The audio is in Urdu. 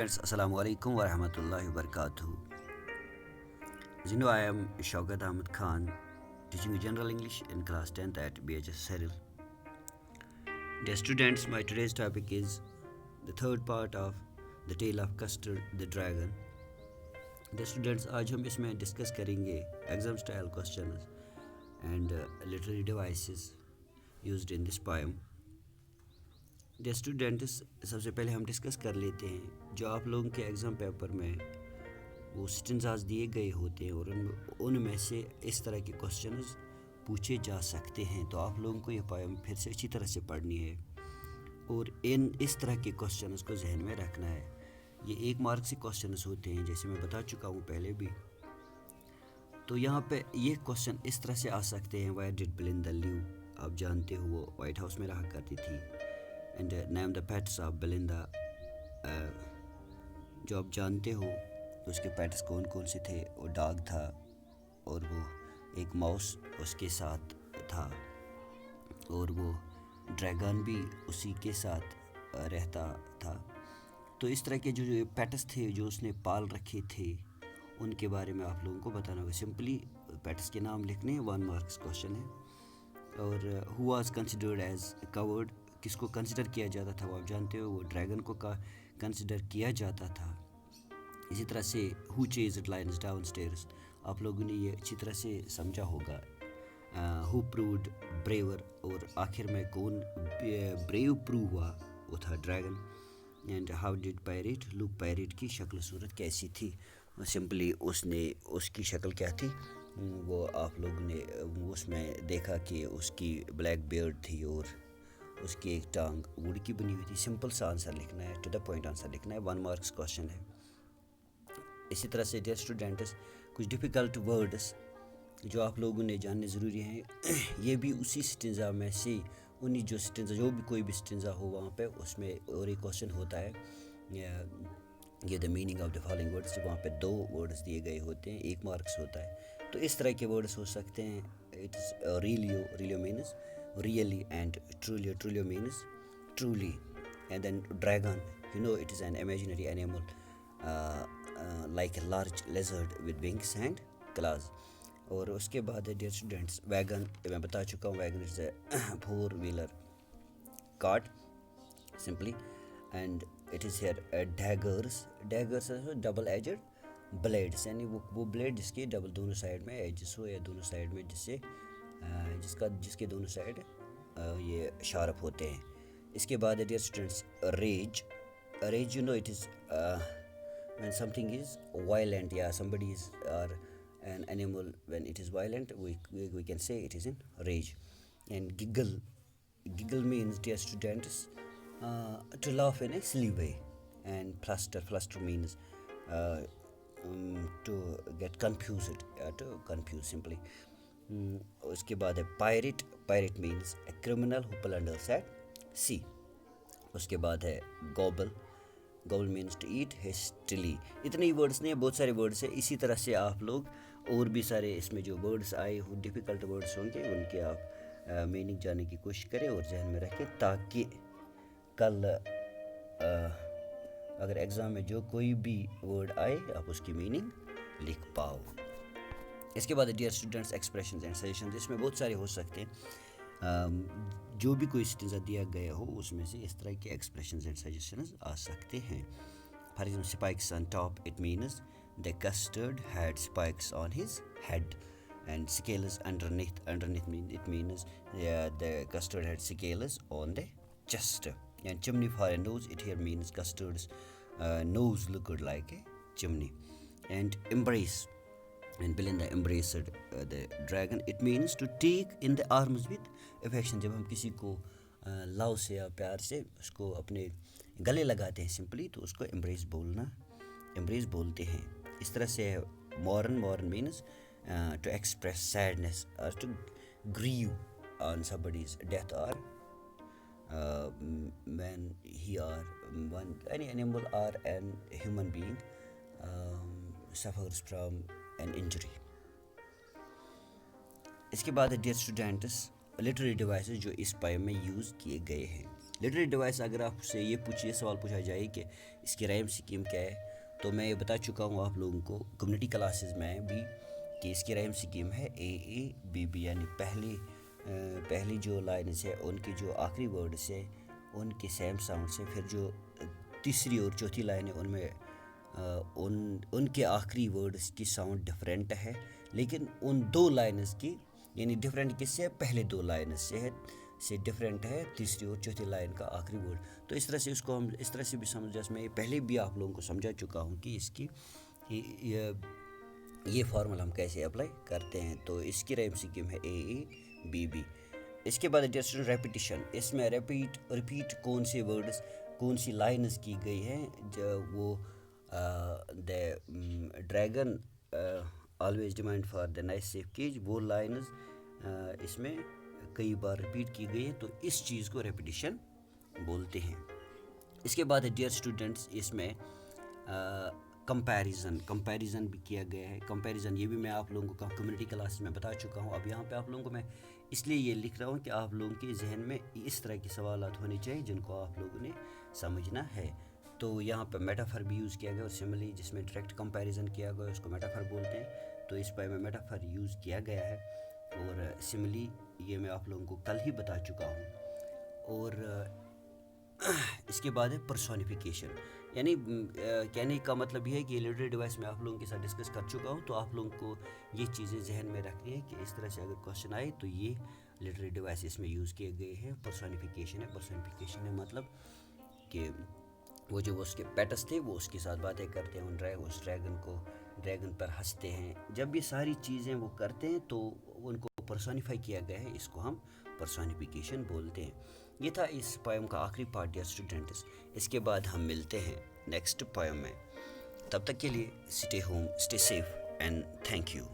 Friends, Assalamu alaikum wa rahmatullahi wa barakatuh. As you know, I am Shaukat Ahmed Khan, teaching General English in class 10th at BHS Seril. Dear students, my today's topic is the third part of The Tale of Custard the Dragon. Dear students, آج ہم اس میں ڈسکس کریں گے exam style questions and literary devices used in this poem. Dear students, سب سے پہلے ہم ڈسکس کر لیتے ہیں جو آپ لوگوں کے ایگزام پیپر میں وہ سٹنزاز دیے گئے ہوتے ہیں اور ان میں سے اس طرح کے کوشچنز پوچھے جا سکتے ہیں، تو آپ لوگوں کو یہ پویم پھر سے اچھی طرح سے پڑھنی ہے اور اس طرح کے کوشچنز کو ذہن میں رکھنا ہے. یہ 1 مارک سے کوشچنز ہوتے ہیں، جیسے میں بتا چکا ہوں پہلے بھی. تو یہاں پہ یہ کوشچن اس طرح سے آ سکتے ہیں: وائر ڈڈ بلندا لیو؟ آپ جانتے ہو وہ وائٹ ہاؤس میں رہا کرتی تھی. And name the pets of Belinda, جو آپ جانتے ہو اس کے پیٹس کون کون سے تھے. وہ ڈاگ تھا اور وہ ایک ماؤس اس کے ساتھ تھا اور وہ ڈریگن بھی اسی کے ساتھ رہتا تھا. تو اس طرح کے جو پیٹس تھے جو اس نے پال رکھے تھے ان کے بارے میں آپ لوگوں کو بتانا ہوگا. سمپلی پیٹس کے نام لکھنے ہیں، 1 مارکس کوشچن ہے. اور ہو واز کنسیڈرڈ ایز کورڈ، کس کو کنسیڈر کیا جاتا تھا؟ وہ آپ جانتے ہو وہ ڈریگن کو کنسیڈر کیا جاتا تھا. اسی طرح سے ہو چیزڈ لائنز ڈاؤن اسٹیئرس، آپ لوگوں نے یہ اچھی طرح سے سمجھا ہوگا. ہو پرووڈ بریور، اور آخر میں کون بریو پروو ہوا؟ وہ تھا dragon. And how did parrot look? Parrot کی شکل و صورت کیسی تھی؟ سمپلی اس کی شکل کیا تھی؟ وہ آپ لوگوں نے اس میں دیکھا کہ اس کی بلیک بیئرڈ تھی اور اس کی ایک ٹانگ ووڈ کی بنی ہوئی تھی. سمپل سا آنسر لکھنا ہے، ٹو دا پوائنٹ آنسر لکھنا ہے. 1 مارکس کوشچن ہے. اسی طرح سے ڈیئر اسٹوڈنٹس، کچھ ڈیفیکلٹ ورڈس جو آپ لوگوں نے جاننے ضروری ہیں، یہ بھی اسی سٹنزا میں سے انہیں جو بھی کوئی بھی سٹنزا ہو وہاں پہ اس میں اور ایک کوشچن ہوتا ہے یہ the meaning of the following words. وہاں پہ 2 ورڈس دیے گئے ہوتے ہیں، 1 مارکس ہوتا ہے. تو اس طرح کے ورڈس ہو سکتے ہیں. It is really means really and truly means truly. And then dragon, it is an imaginary animal like a large lizard with wings and claws. اور اس کے بعد ہے ڈیئر اسٹوڈنٹس ویگن. میں بتا چکا ہوں vegan is a 4 wheeler cart simply. And it is here daggers double edged blades، یعنی وہ بلیڈ جس کے دونوں سائڈ میں ایجز ہو یا دونوں سائڈ میں جس کے دونوں سائڈ یہ شارپ ہوتے ہیں. اس کے بعد ہے dear students raise. It is when something is violent, یا somebody is or an animal when it is violent, we can say it is in rage. And giggle means dear students to laugh in a silly way. And fluster means to get confused, to confuse simply. اس کے بعد ہے pirate means a criminal who plunders at sea. اس کے بعد ہے gobble means to eat hastily. اتنے ہی ورڈس نہیں، بہت سارے ورڈس ہیں. اسی طرح سے آپ لوگ اور بھی سارے اس میں جو ورڈس آئے ہو ڈیفیکلٹ ورڈس ہوں گے ان کے آپ میننگ جاننے کی کوشش کریں اور ذہن میں رکھیں تاکہ کل اگر ایگزام میں جو کوئی بھی ورڈ آئے آپ اس کی میننگ لکھ پاؤ. اس کے بعد dear students expressions and suggestions. اس میں بہت سارے ہو سکتے ہیں، جو بھی کوئی سٹنزا دیا گیا ہو اس میں سے اس طرح کے ایکسپریشنز اینڈ سجیشنز آ سکتے ہیں. For example spikes on top, it means the Custard head spikes on his head. And scales underneath main it means the Custard head scales on the chest. And chimney for a nose, it here means Custard's nose looked like a chimney. And embrace, and Belinda embraced the dragon, it means to take in the arms with affection. جب ہم کسی کو لو سے یا پیار سے اس کو اپنے گلے لگاتے ہیں سمپلی، تو اس کو embrace بولتے ہیں. اس طرح سے mourn means to express sadness or to grieve on somebody's death, or when any animal or an human being suffers from an injury. اس کے بعد ڈیئر اسٹوڈنٹس لٹریری ڈیوائسز جو اس پویم میں یوز کیے گئے ہیں. لٹری ڈیوائس اگر آپ سے یہ سوال پوچھا جائے کہ اس کی ریم سکیم کیا ہے، تو میں بتا چکا ہوں آپ لوگوں کو کمیونٹی کلاسز میں بھی کہ اس کی ریم سکیم ہے AABB، یعنی پہلی جو لائنز ہے ان کی جو آخری ورڈز ہے ان کے سیم ساؤنڈ سے، پھر جو تیسری اور چوتھی لائن ہے ان میں ان کے آخری ورڈز کی ساؤنڈ ڈفرینٹ ہے، لیکن ان دو لائنز کی یعنی ڈفرینٹ کس سے، پہلے دو لائنز سے ڈفرینٹ ہے تیسری اور چوتھی لائن کا آخری ورڈ. تو اس طرح سے اس کو ہم اس طرح سے بھی سمجھا، میں پہلے بھی آپ لوگوں کو سمجھا چکا ہوں کہ اس کی یہ فارمولا ہم کیسے اپلائی کرتے ہیں. تو اس کی ریم سکیم ہے AABB. اس کے بعد ریپیٹیشن، اس میں ریپیٹ کون سی ورڈز کون سی لائنز کی گئی ہیں، جو وہ dragon always demand for the nice safe cage, وہ لائنز اس میں کئی بار ریپیٹ کی گئی ہیں، تو اس چیز کو ریپیٹیشن بولتے ہیں. اس کے بعد ڈیئر اسٹوڈنٹس، اس میں کمپیریزن بھی کیا گیا ہے. کمپیریزن یہ بھی میں آپ لوگوں کو کمیونٹی کلاس میں بتا چکا ہوں. اب یہاں پہ آپ لوگوں کو میں اس لیے یہ لکھ رہا ہوں کہ آپ لوگوں کے ذہن میں اس طرح کے سوالات ہونے چاہیے جن کو آپ لوگوں نے سمجھنا ہے. تو یہاں پہ میٹافر بھی یوز کیا گیا، اور سملی جس میں ڈائریکٹ کمپیریزن کیا گیا اس کو میٹافر بولتے ہیں. تو اس پہ میں میٹافر یوز کیا گیا ہے، اور سملی یہ میں آپ لوگوں کو کل ہی بتا چکا ہوں. اور اس کے بعد ہے پرسونیفیکیشن، یعنی کہنے کا مطلب یہ ہے کہ لٹری ڈیوائس میں آپ لوگوں کے ساتھ ڈسکس کر چکا ہوں. تو آپ لوگوں کو یہ چیزیں ذہن میں رکھنی ہے کہ اس طرح سے اگر کوشچن آئے تو یہ لٹری ڈیوائس اس میں یوز کیے گئے ہیں. پرسونیفیکیشن ہے مطلب کہ وہ جو اس کے پیٹس تھے وہ اس کے ساتھ باتیں کرتے ہیں، اس ڈریگن پر ہنستے ہیں. جب یہ ساری چیزیں وہ کرتے ہیں تو ان کو پرسونیفائی کیا گیا ہے، اس کو ہم پرسونیفیکیشن بولتے ہیں. یہ تھا اس پوئم کا آخری پارٹ ڈیئر اسٹوڈنٹس. اس کے بعد ہم ملتے ہیں نیکسٹ پوئم میں. تب تک کے لیے stay home, stay safe and thank you.